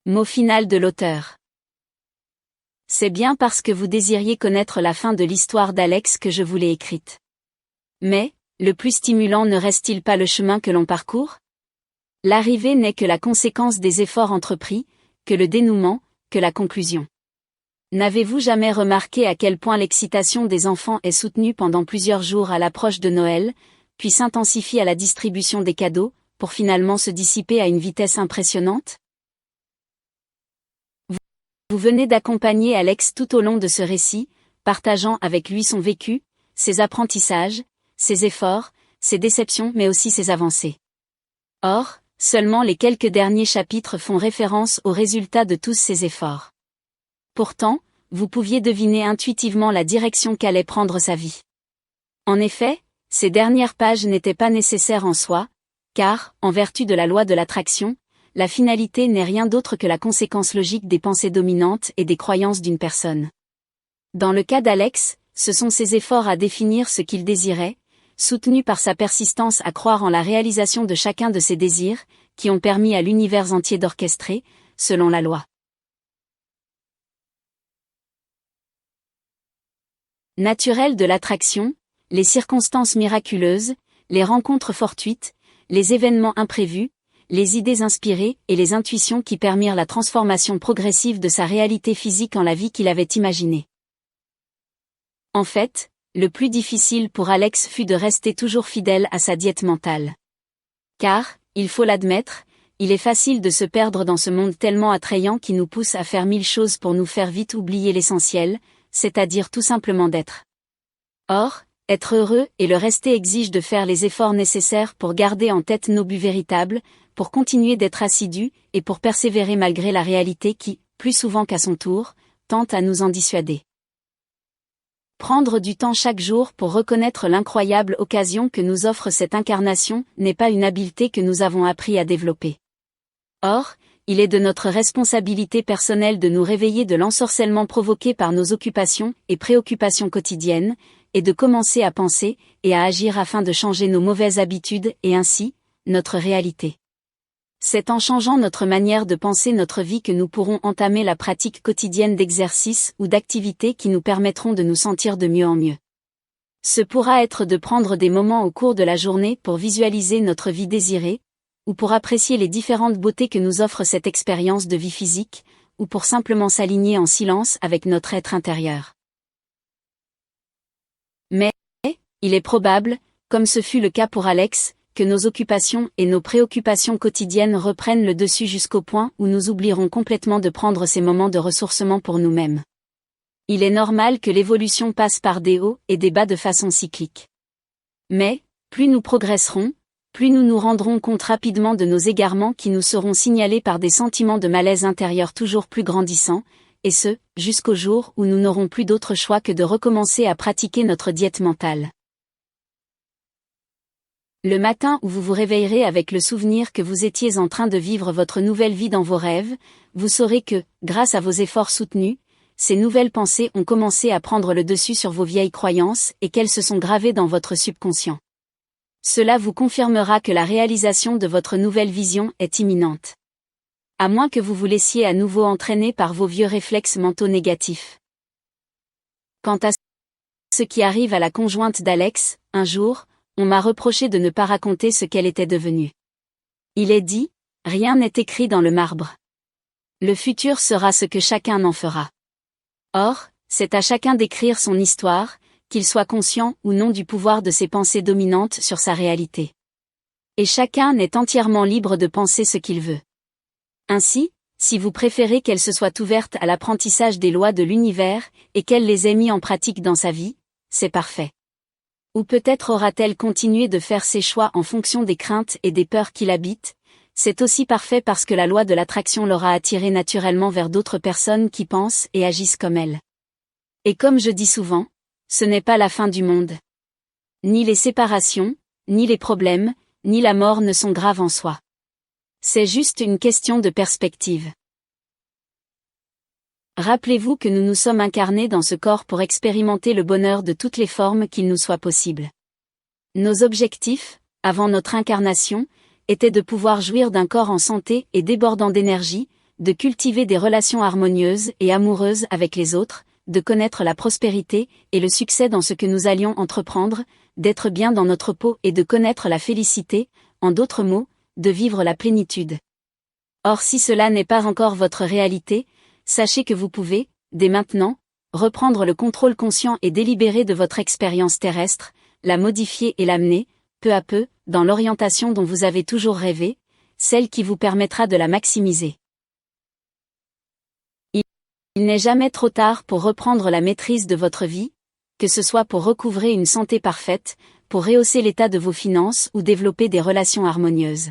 Mot final de l'auteur. C'est bien parce que vous désiriez connaître la fin de l'histoire d'Alex que je vous l'ai écrite. Mais, le plus stimulant ne reste-t-il pas le chemin que l'on parcourt? L'arrivée n'est que la conséquence des efforts entrepris, que le dénouement, que la conclusion. N'avez-vous jamais remarqué à quel point l'excitation des enfants est soutenue pendant plusieurs jours à l'approche de Noël, puis s'intensifie à la distribution des cadeaux, pour finalement se dissiper à une vitesse impressionnante? Vous venez d'accompagner Alex tout au long de ce récit, partageant avec lui son vécu, ses apprentissages, ses efforts, ses déceptions mais aussi ses avancées. Or, seulement les quelques derniers chapitres font référence aux résultats de tous ces efforts. Pourtant, vous pouviez deviner intuitivement la direction qu'allait prendre sa vie. En effet, ces dernières pages n'étaient pas nécessaires en soi, car, en vertu de la loi de l'attraction, la finalité n'est rien d'autre que la conséquence logique des pensées dominantes et des croyances d'une personne. Dans le cas d'Alex, ce sont ses efforts à définir ce qu'il désirait, soutenus par sa persistance à croire en la réalisation de chacun de ses désirs, qui ont permis à l'univers entier d'orchestrer, selon la loi naturelle de l'attraction, les circonstances miraculeuses, les rencontres fortuites, les événements imprévus, les idées inspirées et les intuitions qui permirent la transformation progressive de sa réalité physique en la vie qu'il avait imaginée. En fait, le plus difficile pour Alex fut de rester toujours fidèle à sa diète mentale. Car, il faut l'admettre, il est facile de se perdre dans ce monde tellement attrayant qui nous pousse à faire 1000 choses pour nous faire vite oublier l'essentiel, c'est-à-dire tout simplement d'être. Or, être heureux et le rester exige de faire les efforts nécessaires pour garder en tête nos buts véritables, pour continuer d'être assidus et pour persévérer malgré la réalité qui, plus souvent qu'à son tour, tente à nous en dissuader. Prendre du temps chaque jour pour reconnaître l'incroyable occasion que nous offre cette incarnation n'est pas une habileté que nous avons appris à développer. Or, il est de notre responsabilité personnelle de nous réveiller de l'ensorcellement provoqué par nos occupations et préoccupations quotidiennes, et de commencer à penser et à agir afin de changer nos mauvaises habitudes et ainsi, notre réalité. C'est en changeant notre manière de penser notre vie que nous pourrons entamer la pratique quotidienne d'exercices ou d'activités qui nous permettront de nous sentir de mieux en mieux. Ce pourra être de prendre des moments au cours de la journée pour visualiser notre vie désirée, ou pour apprécier les différentes beautés que nous offre cette expérience de vie physique, ou pour simplement s'aligner en silence avec notre être intérieur. Mais, il est probable, comme ce fut le cas pour Alex, que nos occupations et nos préoccupations quotidiennes reprennent le dessus jusqu'au point où nous oublierons complètement de prendre ces moments de ressourcement pour nous-mêmes. Il est normal que l'évolution passe par des hauts et des bas de façon cyclique. Mais, plus nous progresserons, plus nous nous rendrons compte rapidement de nos égarements qui nous seront signalés par des sentiments de malaise intérieur toujours plus grandissants, et ce, jusqu'au jour où nous n'aurons plus d'autre choix que de recommencer à pratiquer notre diète mentale. Le matin où vous vous réveillerez avec le souvenir que vous étiez en train de vivre votre nouvelle vie dans vos rêves, vous saurez que, grâce à vos efforts soutenus, ces nouvelles pensées ont commencé à prendre le dessus sur vos vieilles croyances et qu'elles se sont gravées dans votre subconscient. Cela vous confirmera que la réalisation de votre nouvelle vision est imminente. À moins que vous vous laissiez à nouveau entraîner par vos vieux réflexes mentaux négatifs. Quant à ce qui arrive à la conjointe d'Alex, un jour, on m'a reproché de ne pas raconter ce qu'elle était devenue. Il est dit, rien n'est écrit dans le marbre. Le futur sera ce que chacun en fera. Or, c'est à chacun d'écrire son histoire, qu'il soit conscient ou non du pouvoir de ses pensées dominantes sur sa réalité. Et chacun est entièrement libre de penser ce qu'il veut. Ainsi, si vous préférez qu'elle se soit ouverte à l'apprentissage des lois de l'univers et qu'elle les ait mis en pratique dans sa vie, c'est parfait. Ou peut-être aura-t-elle continué de faire ses choix en fonction des craintes et des peurs qui l'habitent, c'est aussi parfait parce que la loi de l'attraction l'aura attirée naturellement vers d'autres personnes qui pensent et agissent comme elle. Et comme je dis souvent, ce n'est pas la fin du monde. Ni les séparations, ni les problèmes, ni la mort ne sont graves en soi. C'est juste une question de perspective. Rappelez-vous que nous nous sommes incarnés dans ce corps pour expérimenter le bonheur de toutes les formes qu'il nous soit possible. Nos objectifs, avant notre incarnation, étaient de pouvoir jouir d'un corps en santé et débordant d'énergie, de cultiver des relations harmonieuses et amoureuses avec les autres, de connaître la prospérité et le succès dans ce que nous allions entreprendre, d'être bien dans notre peau et de connaître la félicité, en d'autres mots, de vivre la plénitude. Or si cela n'est pas encore votre réalité, sachez que vous pouvez, dès maintenant, reprendre le contrôle conscient et délibéré de votre expérience terrestre, la modifier et l'amener, peu à peu, dans l'orientation dont vous avez toujours rêvé, celle qui vous permettra de la maximiser. Il n'est jamais trop tard pour reprendre la maîtrise de votre vie, que ce soit pour recouvrer une santé parfaite, pour rehausser l'état de vos finances ou développer des relations harmonieuses.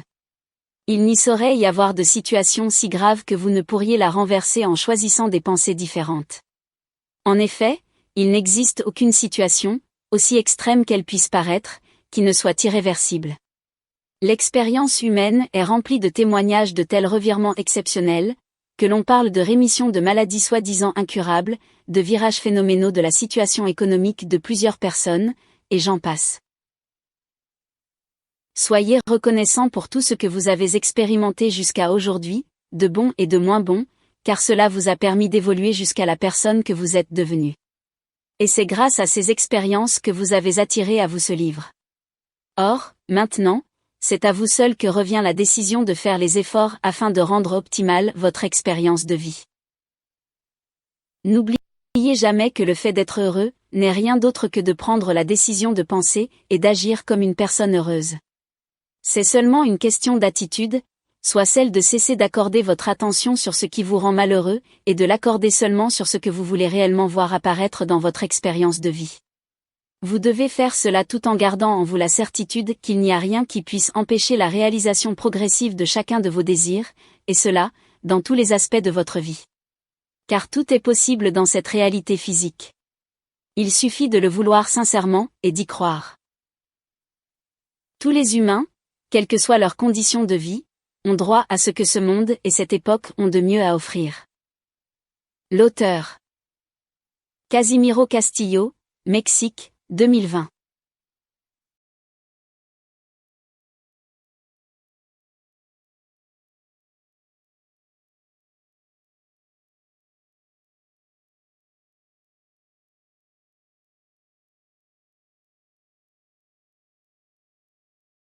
Il n'y saurait y avoir de situation si grave que vous ne pourriez la renverser en choisissant des pensées différentes. En effet, il n'existe aucune situation, aussi extrême qu'elle puisse paraître, qui ne soit irréversible. L'expérience humaine est remplie de témoignages de tels revirements exceptionnels, que l'on parle de rémission de maladies soi-disant incurables, de virages phénoménaux de la situation économique de plusieurs personnes, et j'en passe. Soyez reconnaissants pour tout ce que vous avez expérimenté jusqu'à aujourd'hui, de bon et de moins bon, car cela vous a permis d'évoluer jusqu'à la personne que vous êtes devenue. Et c'est grâce à ces expériences que vous avez attiré à vous ce livre. Or, maintenant, c'est à vous seul que revient la décision de faire les efforts afin de rendre optimale votre expérience de vie. N'oubliez jamais que le fait d'être heureux n'est rien d'autre que de prendre la décision de penser et d'agir comme une personne heureuse. C'est seulement une question d'attitude, soit celle de cesser d'accorder votre attention sur ce qui vous rend malheureux et de l'accorder seulement sur ce que vous voulez réellement voir apparaître dans votre expérience de vie. Vous devez faire cela tout en gardant en vous la certitude qu'il n'y a rien qui puisse empêcher la réalisation progressive de chacun de vos désirs, et cela, dans tous les aspects de votre vie. Car tout est possible dans cette réalité physique. Il suffit de le vouloir sincèrement et d'y croire. Tous les humains, quelles que soient leurs conditions de vie, ont droit à ce que ce monde et cette époque ont de mieux à offrir. L'auteur Casimiro Castillo, Mexique, 2020.